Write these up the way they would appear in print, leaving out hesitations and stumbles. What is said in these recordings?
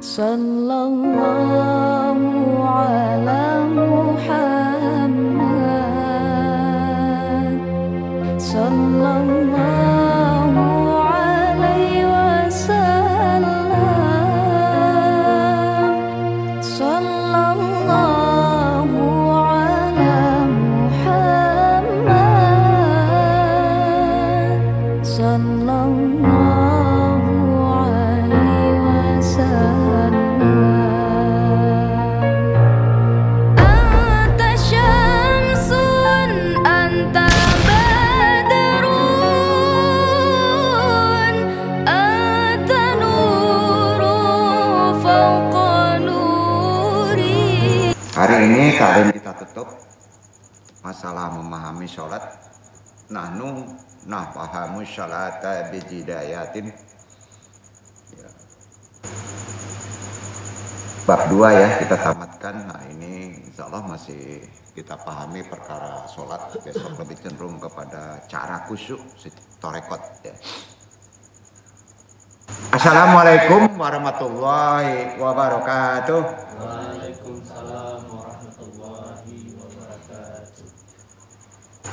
Sallallahu ala Muhammad, sallallahu alaihi wasallam, sallallahu ala Muhammad, sallallahu Hari ini kalian kita tutup masalah memahami sholat. Nahnu nafahamu sholata bijidayatin ya. Bab 2 ya kita tamatkan. Nah ini insya Allah masih kita pahami perkara sholat. Besok lebih cenderung kepada cara khusyuk torekot ya. Assalamualaikum warahmatullahi wabarakatuh. Waalaikumsalam warahmatullahi wabarakatuh.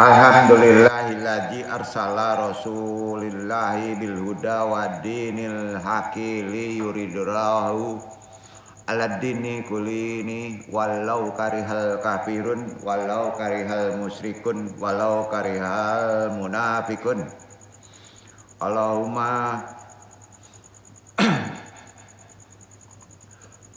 Alhamdulillahilladzi arsala rasulillahi bil huda wa dinil haqqi li yuridurahu ala dini kulini walau karihal kafirun walau karihal musyrikun walau karihal munafikun. Allahumma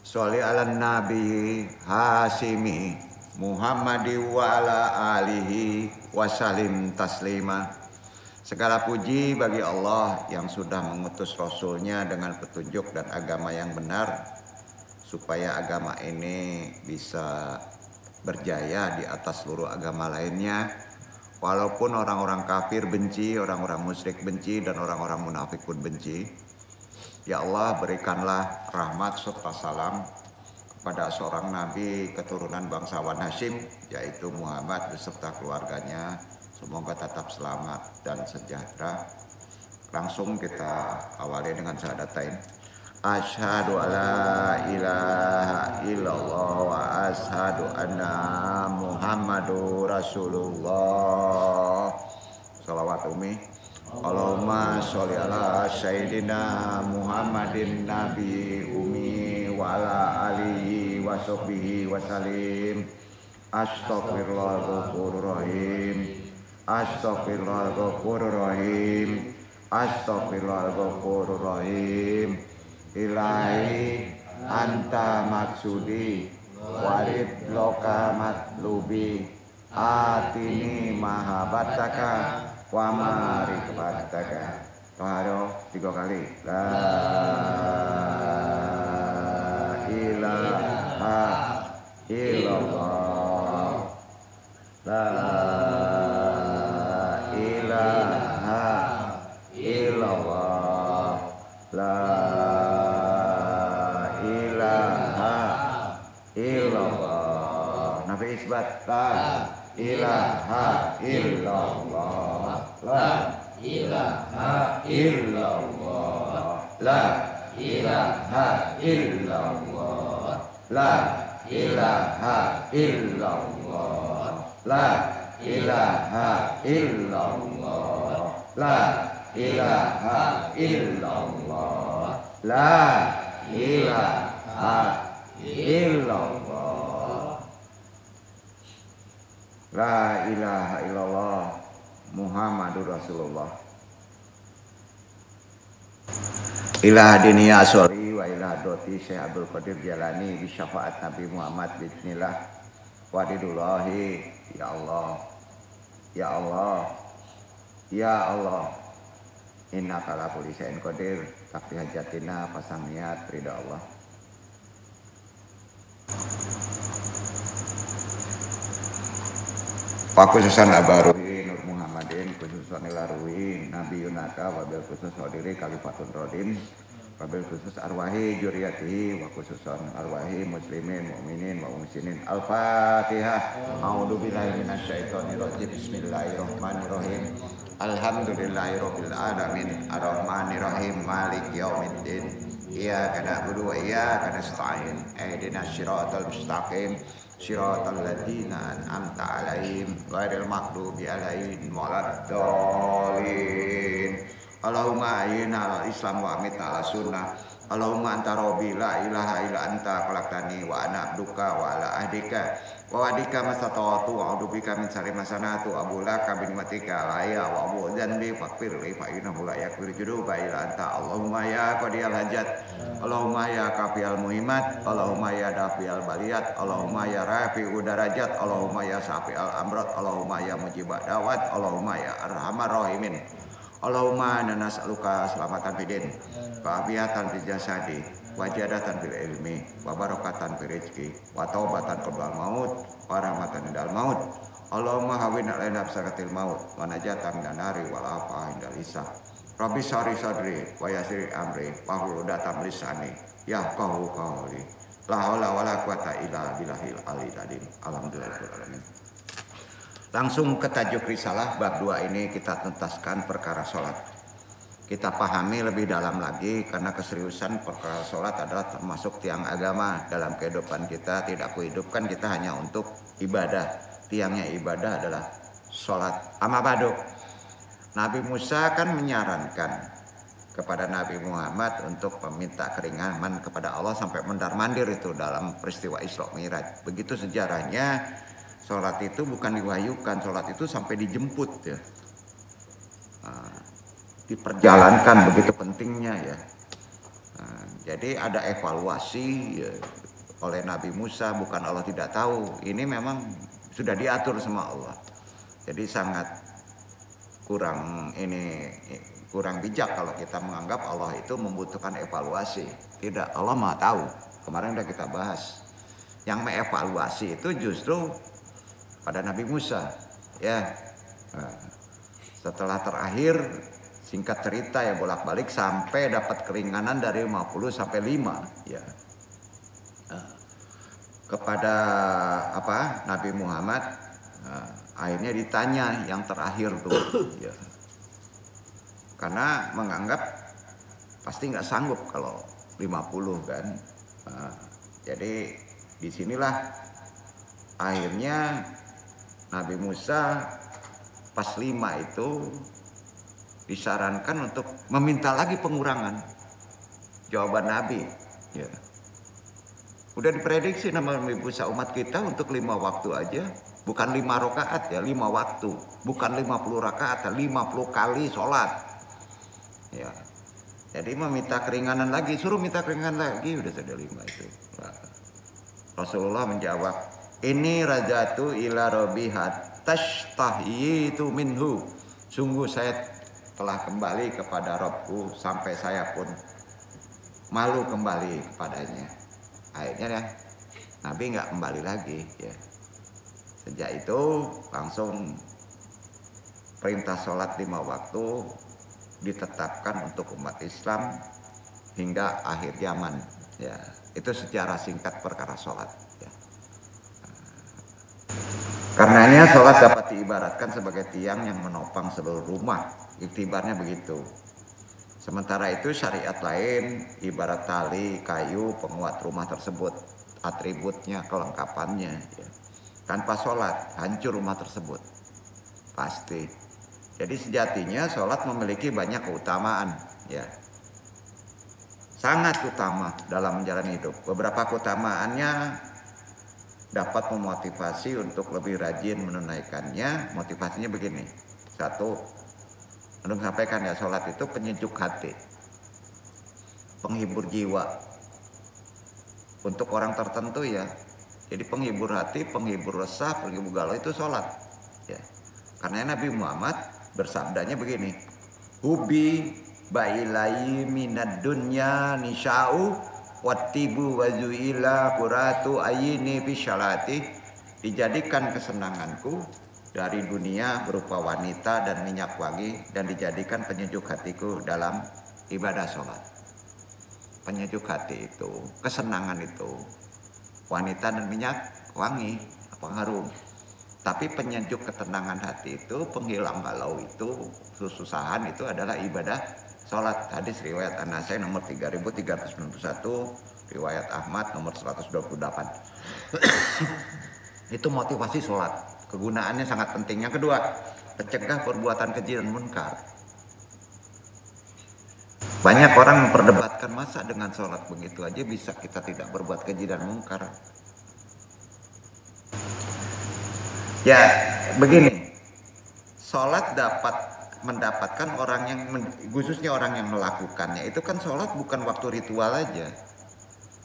sholli ala nabi hasimi Muhammadi wa ala alihi wasalim taslima. Segala puji bagi Allah yang sudah mengutus Rasulnya dengan petunjuk dan agama yang benar, supaya agama ini bisa berjaya di atas seluruh agama lainnya. Walaupun orang-orang kafir benci, orang-orang musyrik benci, dan orang-orang munafik pun benci. Ya Allah, berikanlah rahmat serta salam kepada seorang nabi keturunan bangsawan Hashim, yaitu Muhammad beserta keluarganya. Semoga tetap selamat dan sejahtera. Langsung kita awali dengan syahadatain. Asyhadu alla ilaha illallah wa asyhadu anna Muhammadur Rasulullah. Shalawat umi. Allahumma sholli ala sayyidina Muhammadin nabi umi wa ala alihi wa sahbihi wa salim. Astaghfirullahaladzim, astaghfirullahaladzim, astaghfirullahaladzim. Ilahi anta maksudi warid loka matlubi atini mahabataka wa marifataka. Toharo 3 kali. La ilaha illallah, la ilaha illallah, la ilaha illallah. Nabi isbat la ilaha illallah, la ilaha illallah, la ilaha illallah, la ilaha illallah, la ilaha illallah, la ilaha illallah, la ilaha illallah, la ilaha illallah Muhammadur Rasulullah. Ilah diniya asori wa ilah doti Syekh Abdul Qadir Jalani bi syafaat Nabi Muhammad bismillah wadidullahi. Ya Allah, ya Allah, ya Allah, innaka ala kulli syai'in qadir. Takfi hajatina pasang niat ridha Allah. Khususan Abaruhi Nur Muhammadin, khususan Ilarwi Nabi Yunaka, wabil khusus Hodiri Kalifatun Rodin, wabil khusus Arwahi Juriyatihi, wa khususan Arwahi Muslimin, Mu'minin, wa Muslimin. Al-Fatihah. A'udhu billahi minasyaitonirrajim. Bismillahirrahmanirrahim. Alhamdulillahirabbil alamin. Arrahmanirrahim. Maliki yaumiddin. Iyyaka na'budu wa iyyaka nasta'in. Ihdinas siratal mustaqim. Siratal ladzina an'amta 'alaihim ghairil maghdubi 'alaihim waladdallin. Allahumma ayyina 'alal Islam wa amitna 'ala sunnah. Allahumma anta rabbi la ilaha illa anta khalaqtani wa ana abduka wa ala ahdika wa wadika masata'tu wa a'udzubika min syarri ma sana'tu abulaka bi ni'matika alayya wa abu dzanbi faghfir li fa innahu la yaghfiru dzunuba illa anta. Allahumma ya qadiyal hajat, Allahumma ya kafiyal muhimat, Allahumma ya dafiyal baliyat, Allahumma ya rafi'u darajat, Allahumma ya safi'al amrat, Allahumma ya mujibad da'wat, Allahumma ya arhamar rahimin. Allahumma inna nas'aluka selamatan fidin, wa'afiyatan fil jasadi, wajadatan fil ilmi, wa barakatan fil rizqi, wa taubatan qabla maut, wa rahmatan indal maut. Allahumma hawwin 'alaina bisakatil maut, wa najatan minan nari wal afaa indal hisab. Rabbi shrah sadri wa yassir amri wahlul 'uqdatam lisani yafqahu qawli. La haula wala quwata illa billahil aliyyil azim. Alhamdulillahirabbil alamin. Langsung ke tajuk risalah bab 2 ini kita tuntaskan perkara sholat. Kita pahami lebih dalam lagi karena keseriusan perkara sholat adalah termasuk tiang agama dalam kehidupan kita. Tidak kuhidupkan kita hanya untuk ibadah. Tiangnya ibadah adalah sholat. Amma ba'du. Nabi Musa kan menyarankan kepada Nabi Muhammad untuk meminta keringanan kepada Allah sampai mondar-mandir itu dalam peristiwa Isra Mi'raj. Begitu sejarahnya. Sholat itu bukan diwahyukan, sholat itu sampai dijemput ya, diperjalankan, begitu pentingnya ya. Jadi ada evaluasi ya, oleh Nabi Musa, bukan Allah tidak tahu, ini memang sudah diatur sama Allah. Jadi sangat kurang bijak kalau kita menganggap Allah itu membutuhkan evaluasi. Tidak, Allah Maha tahu. Kemarin sudah kita bahas. Yang mengevaluasi itu justru pada Nabi Musa ya. Setelah terakhir singkat cerita ya bolak-balik sampai dapat keringanan dari 50 sampai 5 ya. Kepada Nabi Muhammad akhirnya ditanya yang terakhir tuh ya. Karena menganggap pasti nggak sanggup kalau 50 kan. Jadi disinilah akhirnya Nabi Musa pas 5 itu disarankan untuk meminta lagi pengurangan jawaban Nabi ya. Udah diprediksi nama Nabi Musa umat kita untuk 5 waktu aja, bukan 5 rakaat ya, 5 waktu, bukan 50 rakaat, 50 kali sholat ya. Jadi meminta keringanan lagi, suruh minta keringanan lagi, udah sudah 5 itu. Rasulullah menjawab, ini rajatu ila rabbihat tashtahitu minhu. Sungguh saya telah kembali kepada Rabbku sampai saya pun malu kembali kepadanya. Akhirnya ya, Nabi nggak kembali lagi ya. Sejak itu langsung perintah sholat 5 waktu ditetapkan untuk umat Islam hingga akhir zaman ya. Itu secara singkat perkara sholat ya. Karenanya sholat dapat diibaratkan sebagai tiang yang menopang seluruh rumah. Iktibarnya begitu. Sementara itu syariat lain ibarat tali, kayu, penguat rumah tersebut. Atributnya, kelengkapannya ya. Tanpa sholat hancur rumah tersebut pasti. Jadi sejatinya sholat memiliki banyak keutamaan ya. Sangat utama dalam menjalani hidup. Beberapa keutamaannya dapat memotivasi untuk lebih rajin menunaikannya. Motivasinya begini. 1, belum sampaikan ya, sholat itu penyejuk hati, penghibur jiwa untuk orang tertentu ya. Jadi penghibur hati, penghibur resah, penghibur galau itu sholat ya. Karena Nabi Muhammad bersabdanya begini, hubi bailai minad dunya nisa'u wattibu wazuila quratu ayini fi syalati. Dijadikan kesenanganku dari dunia berupa wanita dan minyak wangi, dan dijadikan penyejuk hatiku dalam ibadah sholat. Penyejuk hati itu, kesenangan itu wanita dan minyak wangi, harum. Tapi penyejuk ketenangan hati itu, penghilang galau itu, kesusahan itu adalah ibadah sholat. Hadis riwayat An-Nasai nomor 3391, riwayat Ahmad nomor 128. Itu motivasi sholat. Kegunaannya sangat penting. Yang kedua, mencegah perbuatan keji dan munkar. Banyak orang memperdebatkan, masa dengan sholat begitu aja bisa kita tidak berbuat keji dan munkar. Ya begini, sholat dapat mendapatkan orang yang, khususnya orang yang melakukannya, itu kan sholat bukan waktu ritual aja.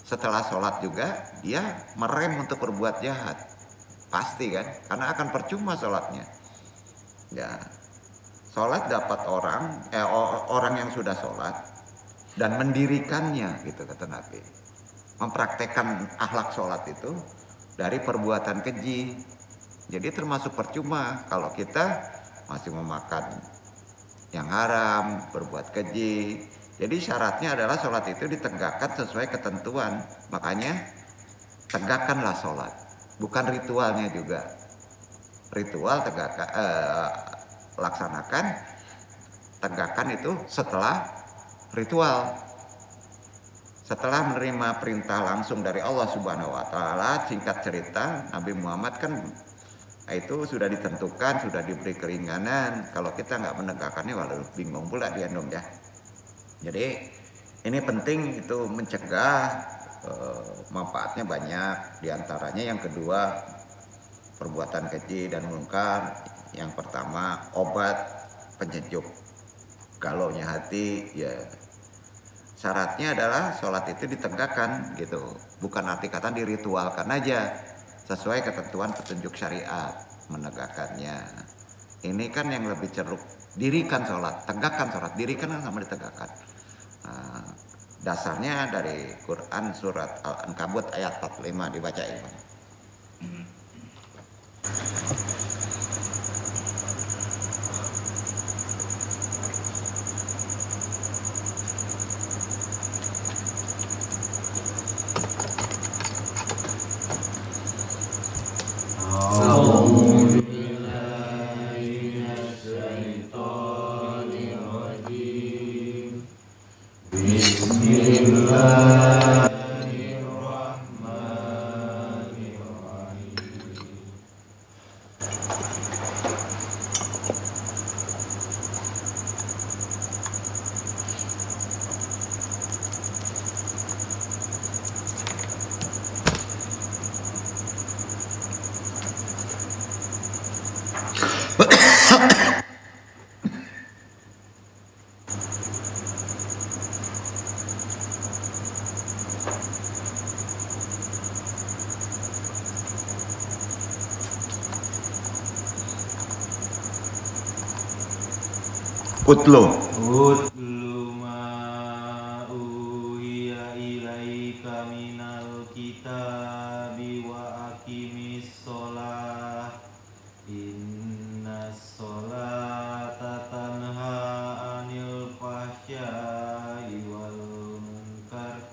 Setelah sholat juga dia merem untuk berbuat jahat, pasti kan, karena akan percuma sholatnya. Ya, sholat dapat orang yang sudah sholat dan mendirikannya, gitu kata Nabi, mempraktekkan akhlak sholat itu dari perbuatan keji. Jadi termasuk percuma kalau kita masih memakan yang haram, berbuat keji. Jadi syaratnya adalah sholat itu ditegakkan sesuai ketentuan. Makanya tegakkanlah sholat, bukan ritualnya juga. Ritual tegakkan, laksanakan, tegakkan itu setelah ritual. Setelah menerima perintah langsung dari Allah Subhanahu wa taala, singkat cerita Nabi Muhammad kan itu sudah ditentukan, sudah diberi keringanan. Kalau kita nggak menegakkannya, walau bingung pula dia dong ya. Jadi ini penting, itu mencegah, manfaatnya banyak. Diantaranya yang kedua, perbuatan keji dan munkar. Yang pertama, obat penyejuk galaunya hati. Ya, syaratnya adalah sholat itu ditegakkan gitu, bukan arti kata diritualkan aja. Sesuai ketentuan petunjuk syariat, menegakkannya. Ini kan yang lebih ceruk. Dirikan sholat, tegakkan sholat, dirikan sama ditegakkan. Nah, dasarnya dari Quran surat Al-Ankabut ayat 45, dibaca Imam. Utlu ma uhiya ilaika minal kitabi wa aqimis sholah innas sholata tanha anil fahsya'i wal munkar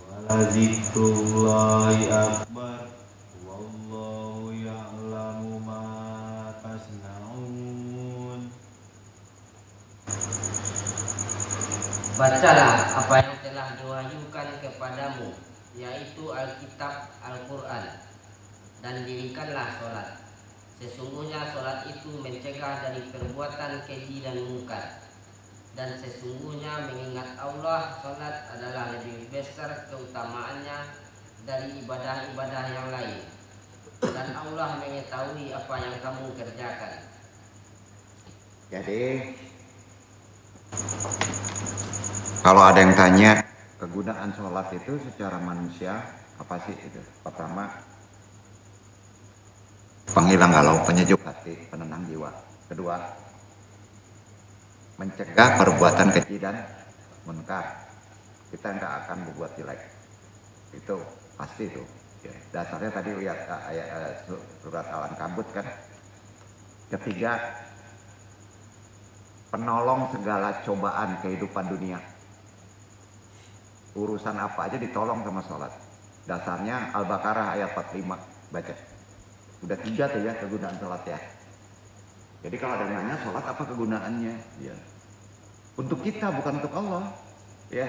wa lazikrullahi akbar wallahu ya'lamu ma tasna'un. Bacalah apa yang telah diwahyukan kepadamu, yaitu Alkitab Al-Quran, dan dirikanlah sholat. Sesungguhnya sholat itu mencegah dari perbuatan keji dan munkar. Dan sesungguhnya mengingat Allah, sholat adalah lebih besar keutamaannya dari ibadah-ibadah yang lain. Dan Allah mengetahui apa yang kamu kerjakan. Jadi kalau ada yang tanya kegunaan sholat itu secara manusia apa sih itu? Pertama, penghilang galau, penyejuk hati, penenang jiwa. Kedua, mencegah perbuatan keji dan munkar. Kita nggak akan berbuat jelek. Itu pasti tuh. Ya, dasarnya tadi lihat ayat surat Al-Ankabut kan. Ketiga, penolong segala cobaan kehidupan dunia. Urusan apa aja ditolong sama sholat. Dasarnya Al-Baqarah ayat 45, baca. Udah 3 tuh ya kegunaan sholat ya. Jadi kalau ada yang nanya sholat apa kegunaannya, ya Untuk kita, bukan untuk Allah. Ya.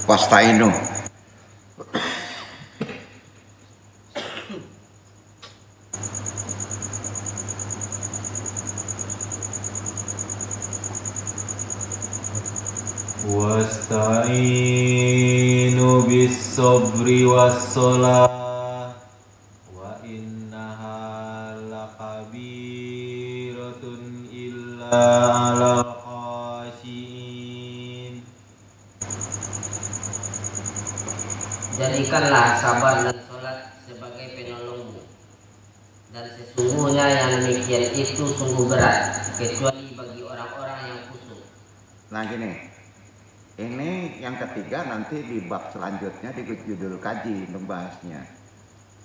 Wasta'inu. Wasta'inu bis-sabri was-shalah wa innaha lakabiratun illa 'alal khashiin. Jadikanlah sabar dan sholat sebagai penolongmu, dan sesungguhnya yang demikian itu sungguh berat, kecuali bagi orang-orang yang khusyuk. Nah gini, ini yang ketiga, nanti di bab selanjutnya di judul kaji membahasnya.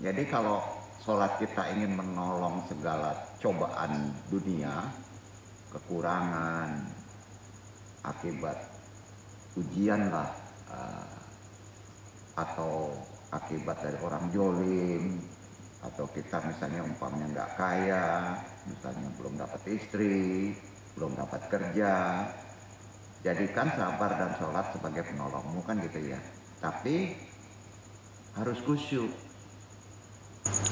Jadi kalau sholat kita ingin menolong segala cobaan dunia, kekurangan, akibat ujian lah, atau akibat dari orang jolim, atau kita misalnya umpamanya nggak kaya, misalnya belum dapat istri, belum dapat kerja, jadikan sabar dan sholat sebagai penolongmu, kan gitu ya. Tapi harus khusyuk.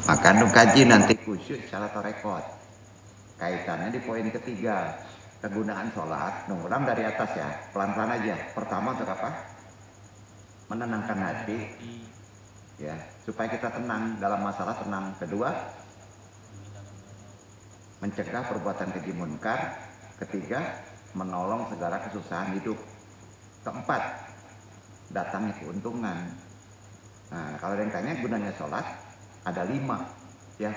Maka kaji nanti khusyuk secara tarekot. Kaitannya di poin ketiga, kegunaan sholat. Ulang dari atas ya, pelan-pelan aja. Pertama untuk apa? Menenangkan hati, ya, supaya kita tenang dalam masalah tenang. Kedua, mencegah perbuatan keji munkar. Ketiga, menolong segala kesusahan hidup. Keempat, datangnya keuntungan. Nah, kalau yang tanya gunanya sholat, ada 5, ya.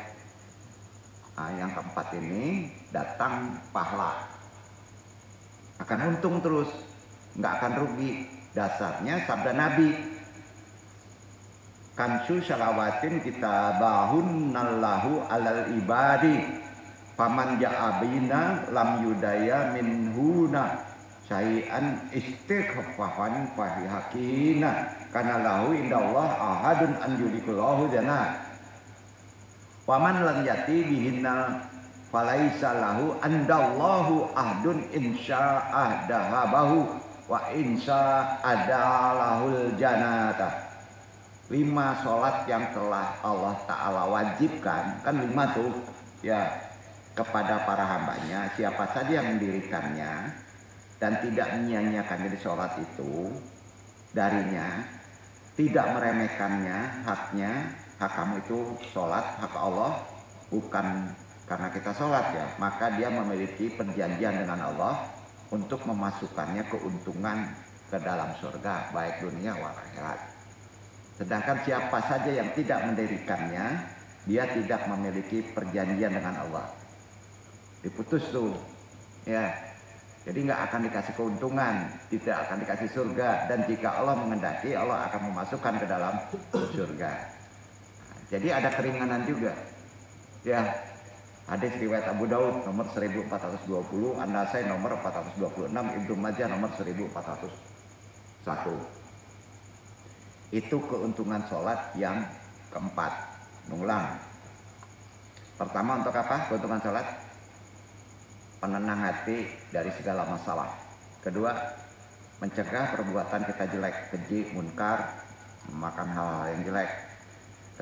Nah, yang keempat ini datang pahala, akan untung terus, nggak akan rugi. Dasarnya sabda Nabi, kansu syalawatin kitabahun nallahu alal ibadi paman ja'abina lam yudaya minhuna syai'an istighfahan fahihakina karena lahu indallah ahadun an yudikullahu jana paman lam yati bihinna falaisa lahu andallahu ahdun insya'ah dahabahu wa insya adalahul janata. 5 sholat yang telah Allah Ta'ala wajibkan, kan 5 tuh ya, kepada para hambanya, siapa saja yang mendirikannya dan tidak menyia-nyiakan jadi sholat itu darinya, tidak meremehkannya, haknya, hak kamu itu sholat, hak Allah, bukan karena kita sholat ya, maka dia memiliki perjanjian dengan Allah untuk memasukkannya keuntungan ke dalam surga, baik dunia wal akhirat. Sedangkan siapa saja yang tidak mendirikannya, dia tidak memiliki perjanjian dengan Allah. Diputus tuh, ya. Jadi nggak akan dikasih keuntungan, tidak akan dikasih surga. Dan jika Allah mengendaki, Allah akan memasukkan ke dalam surga. Nah, jadi ada keringanan juga, ya. Hadis riwayat Abu Daud nomor 1420, An-Nasai nomor 426, Ibnu Majah nomor 1401. Itu keuntungan sholat yang keempat. Mengulang. Pertama untuk apa keuntungan sholat? Penenang hati dari segala masalah. Kedua, mencegah perbuatan kita jelek, keji, munkar, memakan hal-hal yang jelek.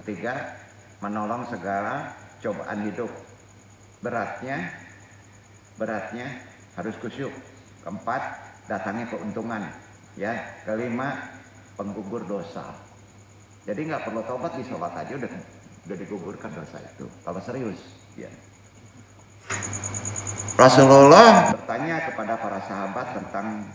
Ketiga, menolong segala cobaan hidup. Beratnya harus khusyuk. Keempat, datangnya keuntungan. Ya, kelima, penggugur dosa. Jadi nggak perlu tobat, di sholat aja udah digugurkan dosa itu. Kalau serius, ya. Rasulullah bertanya kepada para sahabat tentang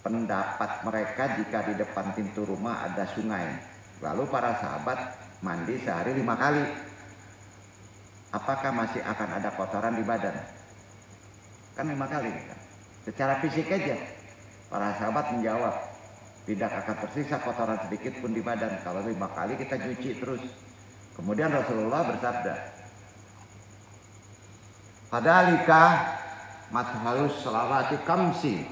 pendapat mereka jika di depan pintu rumah ada sungai. Lalu para sahabat mandi sehari 5 kali. Apakah masih akan ada kotoran di badan? Kan 5 kali kan? Secara fisik aja. Para sahabat menjawab, tidak akan tersisa kotoran sedikit pun di badan kalau 5 kali kita cuci terus. Kemudian Rasulullah bersabda, "Fadzalika mathalus sholawati kamsi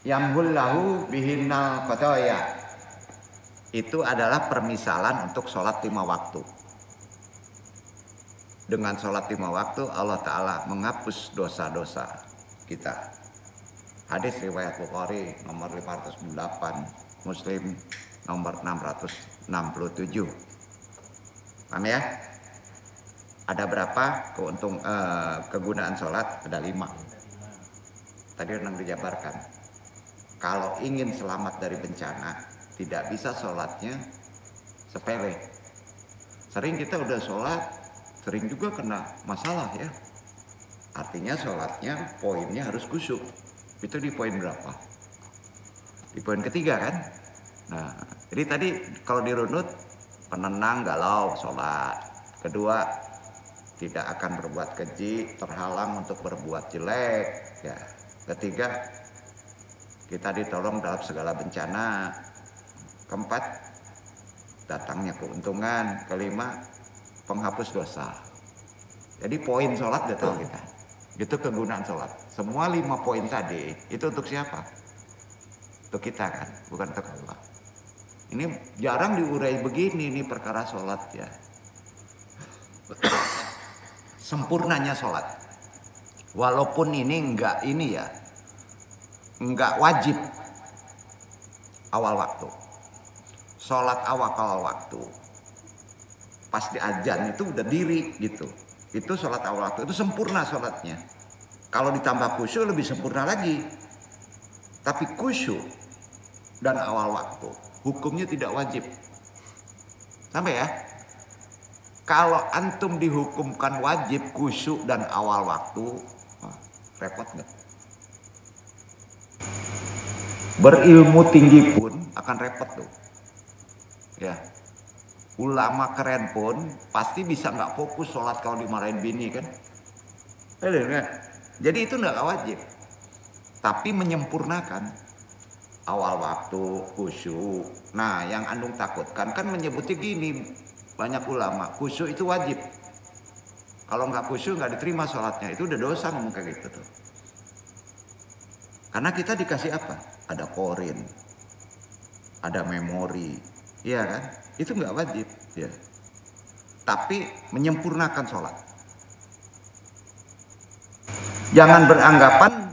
yamhullahu bihinnal khotoya." Itu adalah permisalan untuk sholat 5 waktu. Dengan sholat 5 waktu Allah Ta'ala menghapus dosa-dosa kita. Hadis riwayat Bukhari nomor 508, Muslim nomor 667. Paham ya? Ada berapa kegunaan sholat? Ada 5. Tadi yang dijabarkan. Kalau ingin selamat dari bencana, tidak bisa sholatnya sepele. Sering kita udah sholat, sering juga kena masalah ya. Artinya sholatnya poinnya harus khusyuk. Itu di poin berapa? Di poin ketiga kan? Nah, jadi tadi kalau dirunut, penenang galau sholat. Kedua, tidak akan berbuat keji, terhalang untuk berbuat jelek. Ya. Ketiga, kita ditolong dalam segala bencana. Keempat, datangnya keuntungan. Kelima, penghapus dosa. Jadi poin sholat udah tahu kita. Itu kegunaan sholat. Semua 5 poin tadi itu untuk siapa? Untuk kita kan, bukan untuk Allah. Ini jarang diurai begini nih perkara sholat ya. Sempurnanya sholat. Walaupun ini enggak wajib awal waktu. Sholat awal waktu. Pas di azan itu udah diri gitu. Itu sholat awal waktu, itu sempurna sholatnya. Kalau ditambah khusyuk lebih sempurna lagi. Tapi khusyuk dan awal waktu, hukumnya tidak wajib. Sampai ya? Kalau antum dihukumkan wajib khusyuk dan awal waktu, repot nggak? Berilmu tinggi pun akan repot tuh. Ya. Ulama keren pun pasti bisa nggak fokus sholat kalau dimarahin bini kan. Jadi itu nggak wajib. Tapi menyempurnakan awal waktu, khusyuk. Nah yang andung takutkan kan menyebutnya gini. Banyak ulama, khusyuk itu wajib. Kalau nggak khusyuk nggak diterima sholatnya. Itu udah dosa ngomong kayak gitu tuh. Karena kita dikasih apa? Ada korin. Ada memori. Iya kan? Itu nggak wajib ya. Tapi menyempurnakan sholat. Jangan beranggapan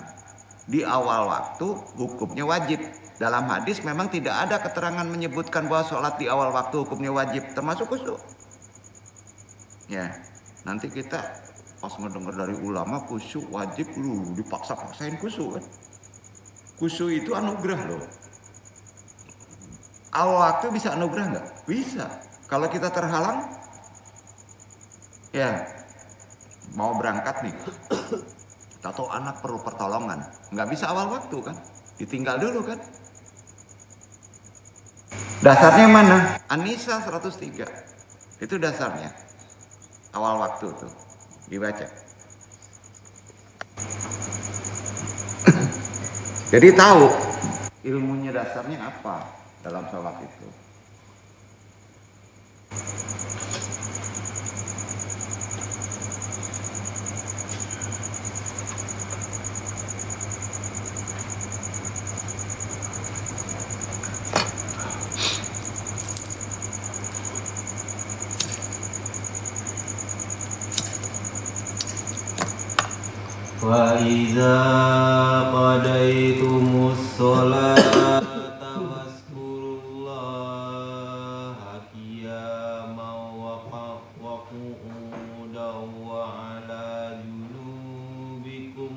di awal waktu hukumnya wajib. Dalam hadis memang tidak ada keterangan menyebutkan bahwa sholat di awal waktu hukumnya wajib, termasuk khusyuk. Ya, nanti kita pas mendengar dari ulama khusyuk wajib, dipaksa-paksain khusyuk kan. Khusyuk itu anugerah loh. Awal waktu bisa anugerah nggak? Bisa. Kalau kita terhalang, ya mau berangkat nih, atau anak perlu pertolongan, nggak bisa awal waktu kan? Ditinggal dulu kan? Dasarnya mana? An-Nisa 103. Itu dasarnya. Awal waktu tuh dibaca. Jadi tahu ilmunya dasarnya apa dalam sholat itu. Wa iza qadaytumus sholata wazkurullaha qiyaman wa qu'udan wa 'ala junubikum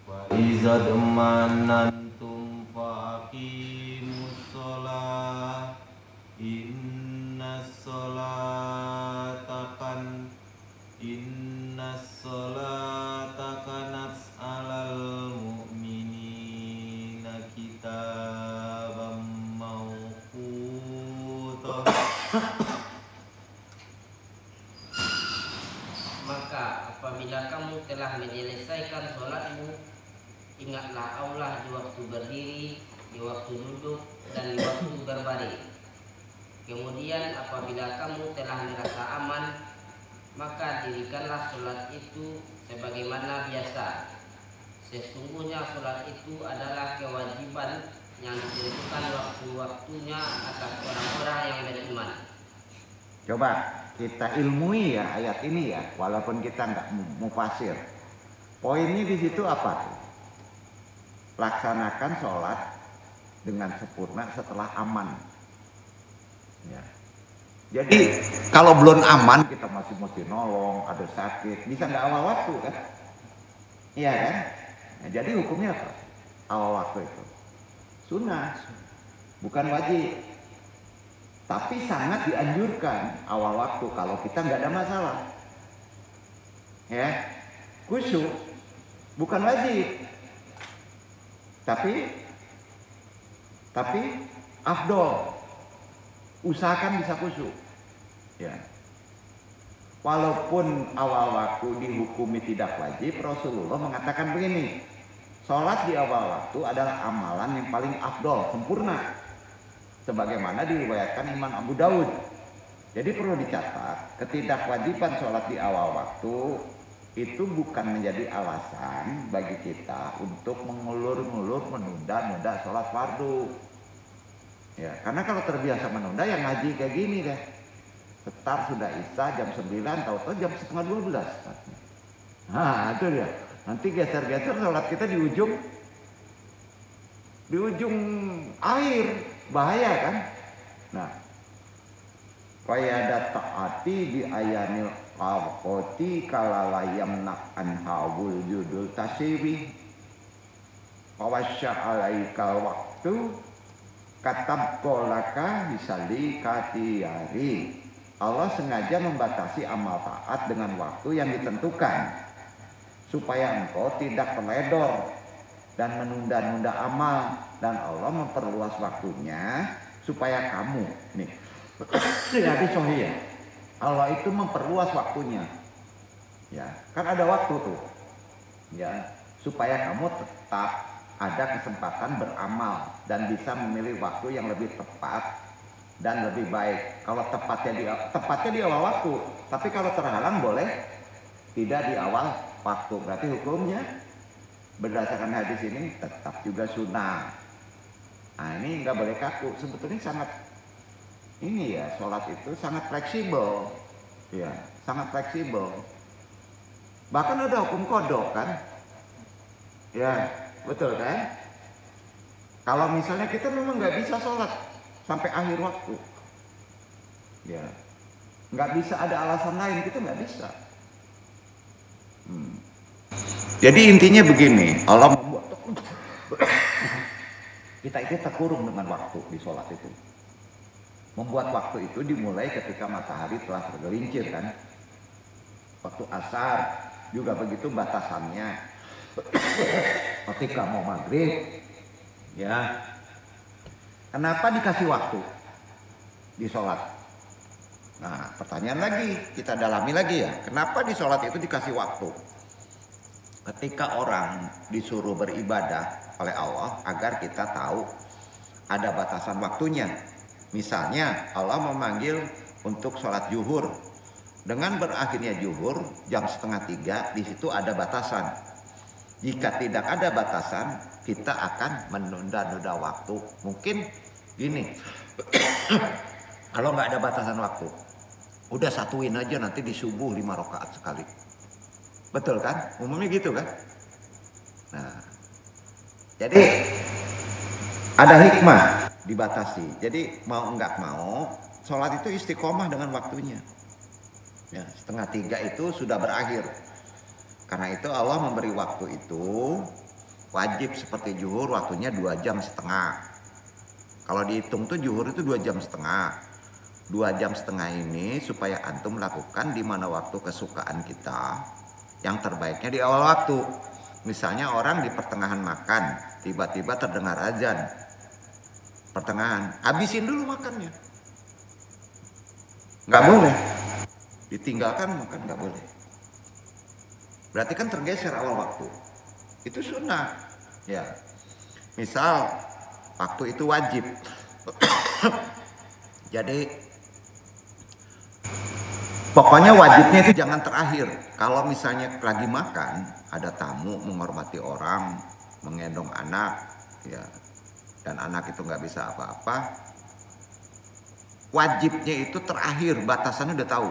wa iza manantum faqimus sholah innas sholata kanat 'alal mu'minina kitaban mawquta. Maka apabila kamu telah menyelesaikan sholatmu, ingatlah Allah di waktu berdiri di waktu duduk, dan di waktu berbaring. Kemudian apabila kamu telah merasa aman, maka dirikanlah sholat itu sebagaimana biasa. Sesungguhnya sholat itu adalah kewajiban yang ditentukan waktu-waktunya atas orang-orang yang beriman. Coba kita ilmui ya ayat ini ya, walaupun kita nggak mufasir. Poinnya di situ apa tuh? Laksanakan sholat dengan sempurna setelah aman. Ya. Jadi kalau belum aman kita masih mesti nolong, ada sakit, bisa nggak awal waktu kan? Iya kan? Nah, jadi hukumnya apa? Awal waktu itu sunnah, bukan wajib. Tapi sangat dianjurkan awal waktu kalau kita nggak ada masalah. Ya, khusyuk bukan wajib. Tapi afdol. Usahakan bisa khusyuk. Ya. Walaupun awal waktu dihukumi tidak wajib, Rasulullah mengatakan begini, sholat di awal waktu adalah amalan yang paling afdol, sempurna. Sebagaimana diriwayatkan Imam Abu Daud. Jadi perlu dicatat, ketidakwajiban sholat di awal waktu itu bukan menjadi alasan bagi kita untuk mengulur-ngulur menunda-nunda sholat fardu. Ya, karena kalau terbiasa menunda yang ngaji kayak gini deh. Setar sudah isya jam 9, tahu-tahu jam setengah 12. Nah, itu dia. Nanti geser-geser sholat kita di ujung akhir, bahaya kan? Nah, qayada ta'ati bi ayanil awqati kalalayam nak'an hawul judul tasyiwi pawasya alaikal waktu katab kolaka bisali katiyari. Allah sengaja membatasi amal taat dengan waktu yang ditentukan supaya engkau tidak teledor dan menunda-nunda amal, dan Allah memperluas waktunya supaya kamu nih jadi sohih. Allah itu memperluas waktunya, ya kan ada waktu tuh, ya supaya kamu tetap ada kesempatan beramal dan bisa memilih waktu yang lebih tepat dan lebih baik. Kalau tepatnya di awal waktu, tapi kalau terhalang boleh tidak di awal waktu. Berarti hukumnya berdasarkan hadis ini tetap juga sunnah. Nah ini nggak boleh kaku. Sebetulnya sangat ini ya, sholat itu sangat fleksibel, ya sangat fleksibel. Bahkan ada hukum kodok kan, ya betul kan? Kalau misalnya kita memang nggak bisa sholat sampai akhir waktu, ya nggak bisa, ada alasan lain, kita nggak bisa. Jadi intinya begini, Allah membuat kita itu terkurung dengan waktu di sholat itu. Membuat waktu itu dimulai ketika matahari telah tergelincir kan. Waktu asar juga begitu batasannya. Ketika mau maghrib, ya. Kenapa dikasih waktu di sholat? Nah, pertanyaan lagi, kita dalami lagi ya. Kenapa di sholat itu dikasih waktu? Ketika orang disuruh beribadah oleh Allah agar kita tahu ada batasan waktunya. Misalnya Allah memanggil untuk sholat zuhur. Dengan berakhirnya zuhur jam 2:30, di situ ada batasan. Jika tidak ada batasan, kita akan menunda-nunda waktu. Mungkin gini, kalau nggak ada batasan waktu, udah satuin aja nanti di subuh 5 rakaat sekali. Betul kan? Umumnya gitu kan? Nah, jadi ada hikmah dibatasi. Jadi mau nggak mau, sholat itu istiqomah dengan waktunya. Ya, 2:30 itu sudah berakhir. Karena itu Allah memberi waktu itu wajib seperti zuhur, waktunya 2,5 jam. Kalau dihitung tuh zuhur itu 2,5 jam. 2,5 jam ini supaya antum lakukan di mana waktu kesukaan kita, yang terbaiknya di awal waktu. Misalnya orang di pertengahan makan, tiba-tiba terdengar azan. Pertengahan, habisin dulu makannya. Nggak boleh. Ditinggalkan makan nggak boleh. Berarti kan tergeser awal waktu. Itu sunnah. Ya. Misal waktu itu wajib. Jadi pokoknya wajibnya itu jangan terakhir. Kalau misalnya lagi makan, ada tamu, menghormati orang, menggendong anak, ya, dan anak itu nggak bisa apa-apa, wajibnya itu terakhir, batasannya udah tahu,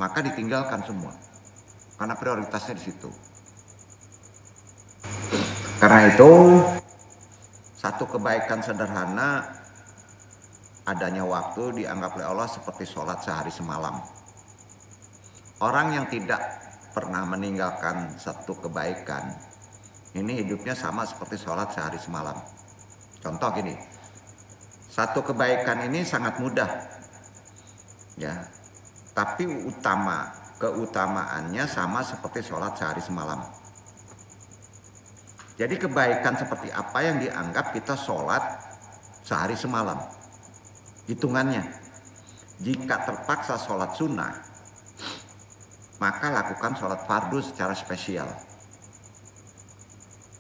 maka ditinggalkan semua, karena prioritasnya di situ. Karena itu, satu kebaikan sederhana, adanya waktu dianggap oleh Allah seperti sholat sehari semalam. Orang yang tidak pernah meninggalkan satu kebaikan, ini hidupnya sama seperti sholat sehari semalam. Contoh gini, satu kebaikan ini sangat mudah, ya, tapi keutamaannya sama seperti sholat sehari semalam. Jadi kebaikan seperti apa yang dianggap kita sholat sehari semalam? Hitungannya, jika terpaksa sholat sunnah, maka lakukan sholat fardu secara spesial.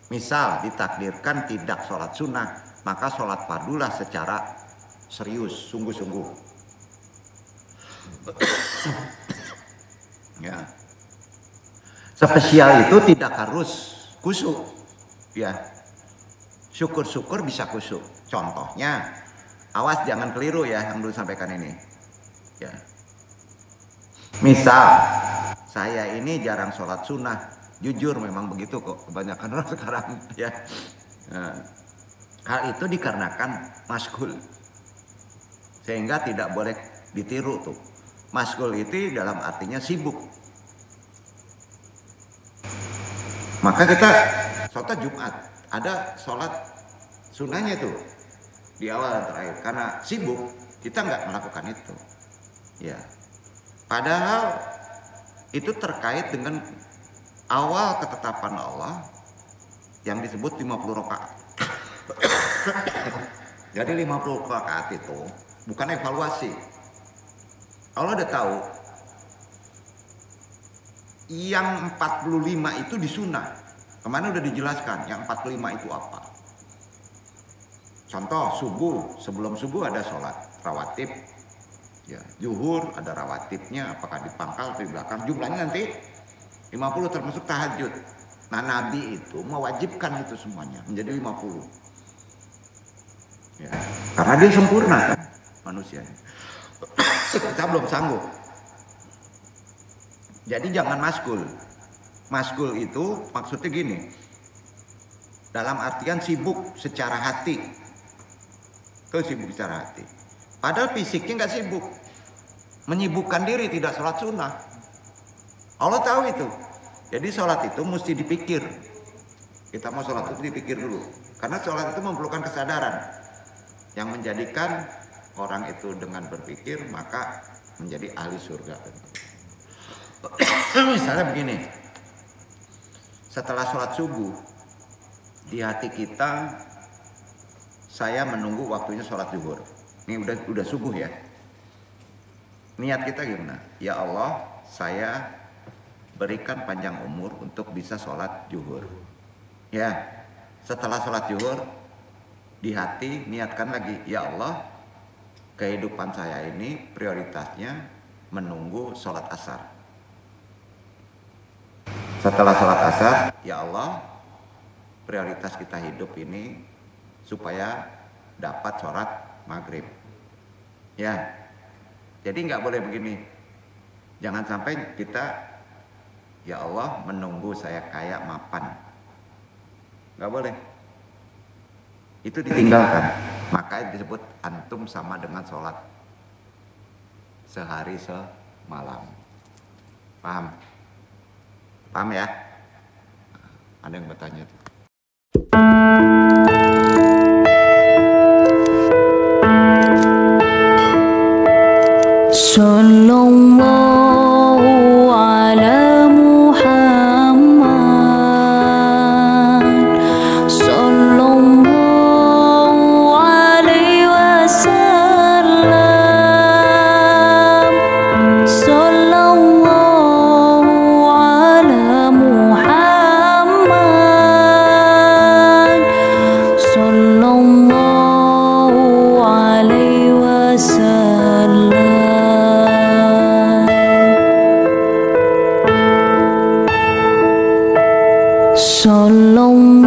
Misal ditakdirkan tidak sholat sunnah, maka sholat fardulah secara serius, sungguh-sungguh. Ya. Spesial itu tidak harus khusyuk, ya. Syukur-syukur bisa khusyuk. Contohnya, awas jangan keliru ya yang dulu sampaikan ini. Ya. Misal saya ini jarang sholat sunnah, jujur memang begitu kok, kebanyakan orang sekarang, ya. Nah, hal itu dikarenakan masyghul, sehingga tidak boleh ditiru tuh. Masyghul itu dalam artinya sibuk. Maka kita sholat Jumat, ada sholat sunnahnya tuh di awal dan terakhir, karena sibuk kita nggak melakukan itu, ya. Padahal itu terkait dengan awal ketetapan Allah yang disebut 50 rakaat. Jadi 50 rakaat itu bukan evaluasi. Allah udah tahu yang 45 itu disunah. Kemarin udah dijelaskan yang 45 itu apa. Contoh subuh, sebelum subuh ada sholat rawatib. Ya, zuhur ada rawatibnya, apakah di pangkal atau di belakang, jumlahnya nanti 50 termasuk tahajud. Nah, Nabi itu mewajibkan itu semuanya menjadi 50. Ya, karena dia sempurna kan manusianya. Kita belum sanggup. Jadi jangan masyghul. Masyghul itu maksudnya gini, dalam artian sibuk secara hati. Itu sibuk secara hati. Padahal fisiknya nggak sibuk, menyibukkan diri tidak sholat sunnah. Allah tahu itu. Jadi sholat itu mesti dipikir. Kita mau sholat itu dipikir dulu, karena sholat itu memerlukan kesadaran yang menjadikan orang itu dengan berpikir maka menjadi ahli surga. Misalnya begini, setelah sholat subuh di hati kita, saya menunggu waktunya sholat zuhur. Ini udah subuh ya. Niat kita gimana? Ya Allah, saya berikan panjang umur untuk bisa sholat zuhur. Ya, setelah sholat zuhur di hati niatkan lagi, ya Allah, kehidupan saya ini prioritasnya menunggu sholat asar. Setelah sholat asar, ya Allah, prioritas kita hidup ini supaya dapat sholat maghrib. Ya, jadi nggak boleh begini. Jangan sampai kita, ya Allah, menunggu saya kaya mapan. Nggak boleh. Itu ditinggalkan. Maka disebut antum sama dengan sholat sehari semalam. Paham? Paham ya? Ada yang bertanya tuh. Sallallahu ala Muhammad, sallallahu alaihi wasallam, sallallahu ala Muhammad, sallallahu